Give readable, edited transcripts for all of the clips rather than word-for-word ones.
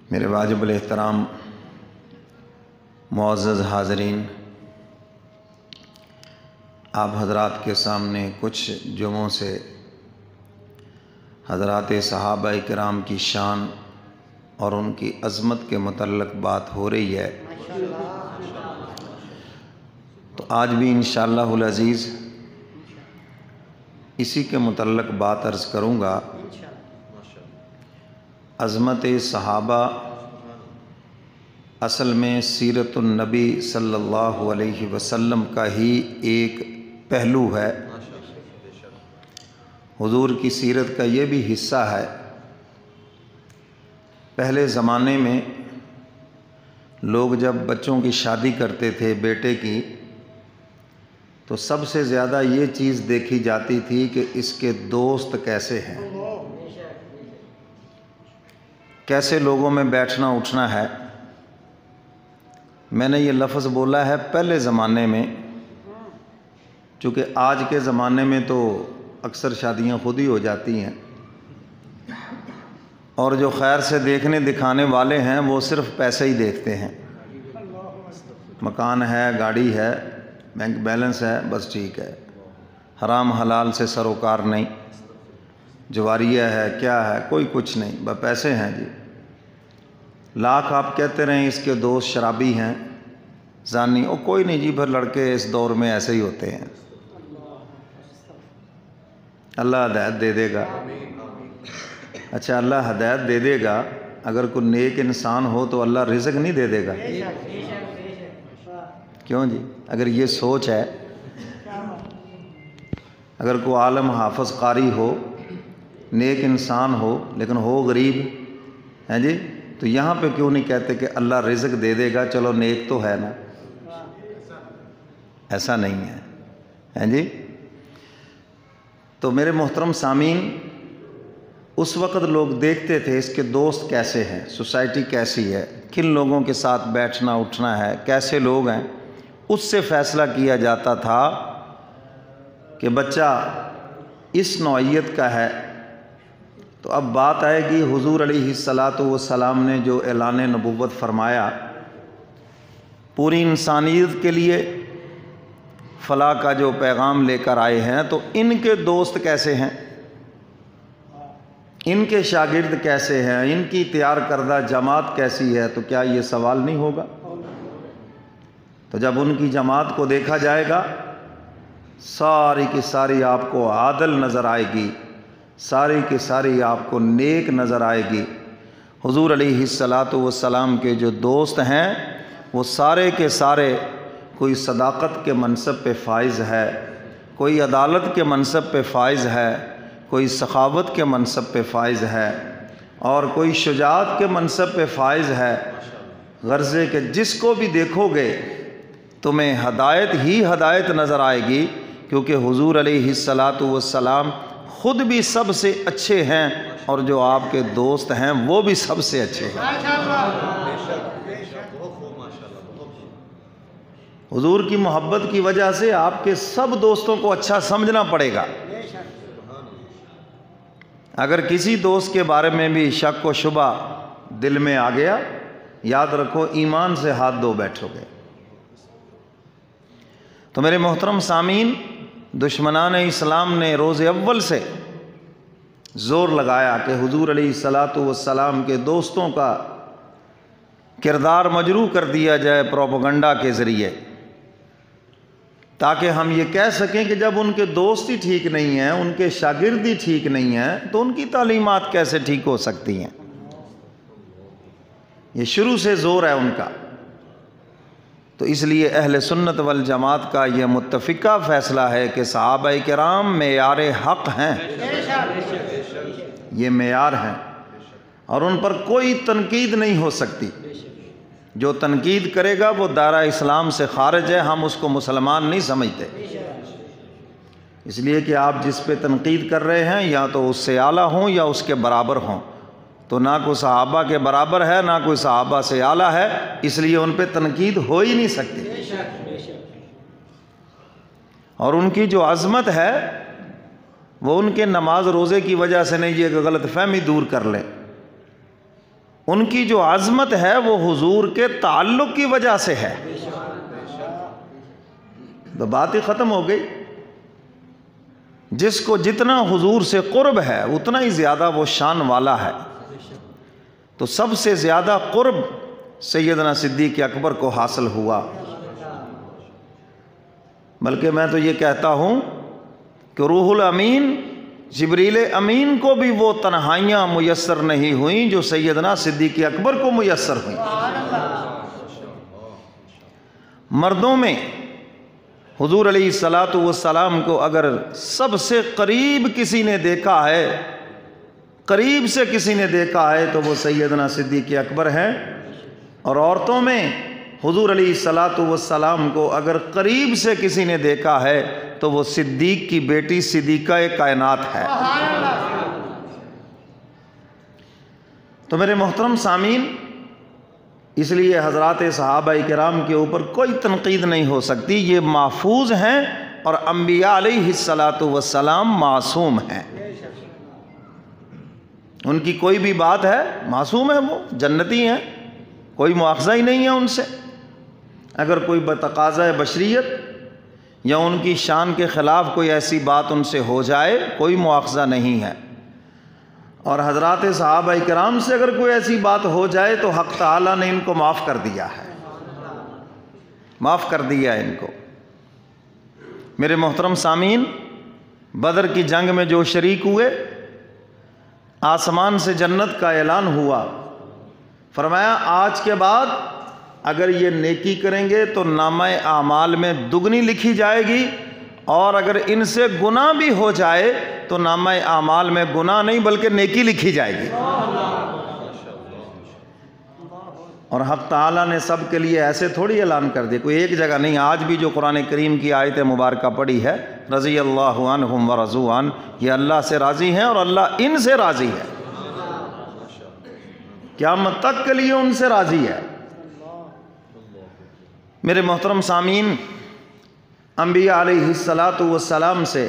میرے واجب الاحترام معزز حاضرین، آپ حضرات کے سامنے کچھ جمعوں سے حضرات صحابہ کرام کی شان اور ان کی عظمت کے متعلق بات ہو رہی ہے، تو آج بھی انشاءاللہ العزیز اسی کے متعلق بات عرض کروں گا۔ عظمت صحابہ اصل میں سیرت النبی صلی اللہ علیہ وسلم کا ہی ایک پہلو ہے، حضور کی سیرت کا یہ بھی حصہ ہے۔ پہلے زمانے میں لوگ جب بچوں کی شادی کرتے تھے بیٹے کی، تو سب سے زیادہ یہ چیز دیکھی جاتی تھی کہ اس کے دوست کیسے ہیں، کیسے لوگوں میں بیٹھنا اٹھنا ہے۔ میں نے یہ لفظ بولا ہے پہلے زمانے میں، چونکہ آج کے زمانے میں تو اکثر شادیاں خود ہی ہو جاتی ہیں، اور جو خیر سے دیکھنے دکھانے والے ہیں وہ صرف پیسے ہی دیکھتے ہیں، مکان ہے، گاڑی ہے، بینک بیلنس ہے، بس ٹھیک ہے، حرام حلال سے سروکار نہیں، جواریہ ہے، کیا ہے، کوئی کچھ نہیں، بس پیسے ہیں جی۔ لاکھ آپ کہتے رہیں اس کے دوست شرابی ہیں، زانی، او کوئی نہیں جی، پھر لڑکے اس دور میں ایسے ہی ہوتے ہیں، اللہ ہدایت دے دے گا۔ اچھا، اللہ ہدایت دے دے گا، اگر کوئی نیک انسان ہو تو اللہ رزق نہیں دے دے گا؟ کیوں جی؟ اگر یہ سوچ ہے، اگر کوئی عالم حافظ قاری ہو، نیک انسان ہو، لیکن ہو غریب ہے جی، تو یہاں پہ کیوں نہیں کہتے کہ اللہ رزق دے دے گا، چلو نیک تو ہے نا؟ ایسا نہیں ہے جی۔ تو میرے محترم سامعین، اس وقت لوگ دیکھتے تھے اس کے دوست کیسے ہیں، سوسائٹی کیسی ہے، کن لوگوں کے ساتھ بیٹھنا اٹھنا ہے، کیسے لوگ ہیں، اس سے فیصلہ کیا جاتا تھا کہ بچہ اس نوعیت کا ہے۔ تو اب بات آئے گی حضور علیہ السلام نے جو اعلان نبوت فرمایا، پوری انسانیت کے لیے فلاح کا جو پیغام لے کر آئے ہیں، تو ان کے دوست کیسے ہیں، ان کے شاگرد کیسے ہیں، ان کی تیار کردہ جماعت کیسی ہے، تو کیا یہ سوال نہیں ہوگا؟ تو جب ان کی جماعت کو دیکھا جائے گا، ساری کی ساری آپ کو عادل نظر آئے گی، ساری کی ساری آپ کو نیک نظر آئے گی۔ حضور علیہ السلام کے جو دوست ہیں وہ سارے کے سارے کوئی صداقت کے منصب پہ فائز ہے، کوئی عدالت کے منصب پہ فائز ہے، کوئی سخاوت کے منصب پہ فائز ہے، اور کوئی شجاعت کے منصب پہ فائز ہے۔ غرضے کہ جس کو بھی دیکھو گے تمہیں ہدایت ہی ہدایت نظر آئے گی، کیونکہ حضور علیہ السلام خود بھی سب سے اچھے ہیں، اور جو آپ کے دوست ہیں وہ بھی سب سے اچھے ہیں۔ حضور کی محبت کی وجہ سے آپ کے سب دوستوں کو اچھا سمجھنا پڑے گا۔ اگر کسی دوست کے بارے میں بھی شک و شبہ دل میں آ گیا، یاد رکھو ایمان سے ہاتھ دھو بیٹھو گے۔ تو میرے محترم سامعین، دشمنان اسلام نے روز اول سے زور لگایا کہ حضور علیہ السلام کے دوستوں کا کردار مجروح کر دیا جائے پروپیگنڈا کے ذریعے، تاکہ ہم یہ کہہ سکیں کہ جب ان کے دوست ہی ٹھیک نہیں ہیں، ان کے شاگرد ہی ٹھیک نہیں ہیں، تو ان کی تعلیمات کیسے ٹھیک ہو سکتی ہیں؟ یہ شروع سے زور ہے ان کا۔ تو اس لیے اہل سنت والجماعت کا یہ متفقہ فیصلہ ہے کہ صحابہ کرام معیار حق ہیں، یہ معیار ہیں، اور ان پر کوئی تنقید نہیں ہو سکتی۔ جو تنقید کرے گا وہ دائرہ اسلام سے خارج ہے، ہم اس کو مسلمان نہیں سمجھتے، اس لیے کہ آپ جس پہ تنقید کر رہے ہیں یا تو اس سے اعلیٰ ہوں یا اس کے برابر ہوں، تو نہ کوئی صحابہ کے برابر ہے، نہ کوئی صحابہ سے اعلیٰ ہے، اس لیے ان پہ تنقید ہو ہی نہیں سکتی۔ اور ان کی جو عظمت ہے وہ ان کے نماز روزے کی وجہ سے نہیں، یہ کہ غلط فہمی دور کر لیں ان کی جو عظمت ہے وہ حضور کے تعلق کی وجہ سے ہے. تو بات ہی ختم ہو گئی. جس کو جتنا حضور سے قرب ہے اتنا ہی زیادہ وہ شان والا ہے. تو سب سے زیادہ قرب سیدنا صدیق اکبر کو حاصل ہوا. بلکہ میں تو یہ کہتا ہوں کہ روح الامین جبریل امین کو بھی وہ تنہائیاں میسر نہیں ہوئیں جو سیدنا صدیق اکبر کو میسر ہوئیں. مردوں میں حضور علیہ السلام کو اگر سب سے قریب کسی نے دیکھا ہے، قریب سے کسی نے دیکھا ہے تو وہ سیدنا صدیق اکبر ہیں. اور عورتوں میں حضور علیہ السلام کو اگر قریب سے کسی نے دیکھا ہے تو وہ صدیق کی بیٹی صدیقہ کائنات ہے. تو میرے محترم سامعین، اس لیے حضرات صحابہ کرام کے اوپر کوئی تنقید نہیں ہو سکتی. یہ محفوظ ہیں اور انبیاء علیہ السلام معصوم ہیں. ان کی کوئی بھی بات ہے معصوم ہے، وہ جنتی ہیں، کوئی مواخذہ ہی نہیں ہے ان سے. اگر کوئی بتقاضۂ بشریت یا ان کی شان کے خلاف کوئی ایسی بات ان سے ہو جائے کوئی مواخذہ نہیں ہے. اور حضرات صحابہ کرام سے اگر کوئی ایسی بات ہو جائے تو حق تعالیٰ نے ان کو معاف کر دیا ہے، معاف کر دیا ہے ان کو. میرے محترم سامعین، بدر کی جنگ میں جو شریک ہوئے، آسمان سے جنت کا اعلان ہوا. فرمایا آج کے بعد اگر یہ نیکی کریں گے تو نامہ اعمال میں دگنی لکھی جائے گی، اور اگر ان سے گناہ بھی ہو جائے تو نامہ اعمال میں گناہ نہیں بلکہ نیکی لکھی جائے گی. اور حق تعالیٰ نے سب کے لیے ایسے تھوڑی اعلان کر دیا، کوئی ایک جگہ نہیں. آج بھی جو قرآن کریم کی آیت مبارکہ پڑھی ہے، رضی اللہ عنہم ورضوا عنہ، یہ اللہ سے راضی ہیں اور اللہ ان سے راضی ہے، قیامت تک کے لیے ان سے راضی ہے. میرے محترم سامعین، انبیاء علیہ السلام سے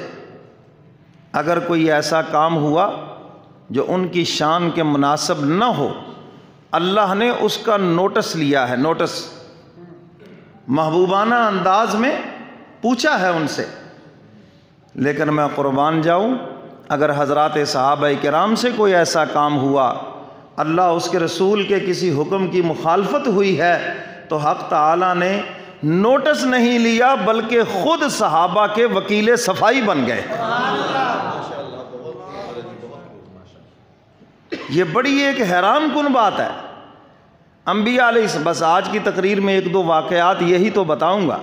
اگر کوئی ایسا کام ہوا جو ان کی شان کے مناسب نہ ہو، اللہ نے اس کا نوٹس لیا ہے. نوٹس محبوبانہ انداز میں پوچھا ہے ان سے. لیکن میں قربان جاؤں، اگر حضرات صحابہ کرام سے کوئی ایسا کام ہوا، اللہ اس کے رسول کے کسی حکم کی مخالفت ہوئی ہے، تو حق تعالیٰ نے نوٹس نہیں لیا بلکہ خود صحابہ کے وکیل صفائی بن گئے. یہ بڑی ایک حیران کن بات ہے. انبیاء علیہ، بس آج کی تقریر میں ایک دو واقعات یہی تو بتاؤں گا.